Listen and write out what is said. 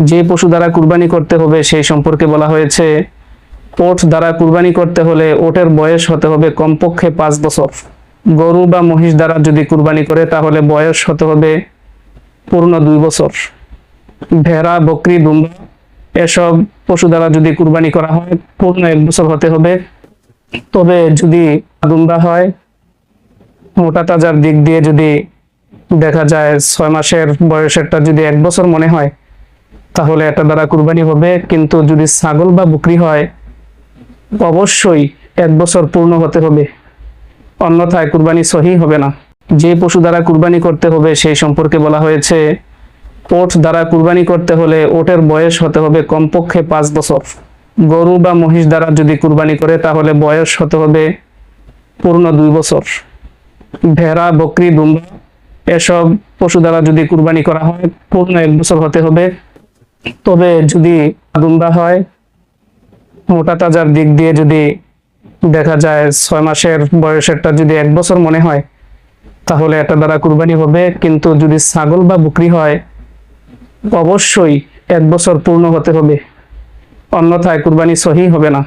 যে পশু দ্বারা কুরবানি করতে হবে সেই সম্পর্কে বলা হয়েছে ওট দ্বারা কুরবানি করতে হলে ওটের বয়স হতে হবে কমপক্ষে 5 বছর। গরু বা মহিষ দ্বারা যদি কুরবানি করে তাহলে বয়স হতে হবে পূর্ণ 2 বছর। ভেড়া, বকরি, দুম্বা এসব পশু দ্বারা যদি কুরবানি করা হয় পূর্ণ 1 বছর হতে হবে। তবে যদি দুম্বা হয়, মোটা তাজার দিক দিয়ে যদি দেখা যায় 6 মাসের বয়সেরটা যদি 1 বছর মনে হয় তাহলে এটা দ্বারা কুরবানি হবে। কিন্তু যদি ছাগল বা বকরি হয় অবশ্যই 1 বছর পূর্ণ হতে হবে, অন্যথায় কুরবানি সহি হবে না। যে পশু দ্বারা কুরবানি করতে হবে সেই সম্পর্কে বলা হয়েছে ওট দ্বারা কুরবানি করতে হলে ওটের বয়স হতে হবে কমপক্ষে 5 বছর। গরু বা মহিষ দ্বারা যদি কুরবানি করে তাহলে বয়স হতে হবে পূর্ণ 2 বছর। ভেড়া, বকরি, দুম্বা এসব পশু দ্বারা যদি কুরবানি করা হয় পূর্ণ 1 বছর হতে হবে। তবে যদি দুম্বা হয়, মোটা তাজার দিক দিয়ে যদি দেখা যায় 6 মাসের বয়সেরটা যদি 1 বছর মনে হয় তাহলে এটা দ্বারা কুরবানি হবে। কিন্তু যদি ছাগল বা বকরি হয় অবশ্যই 1 বছর পূর্ণ হতে হবে, অন্যথায় কুরবানি সহি হবে না।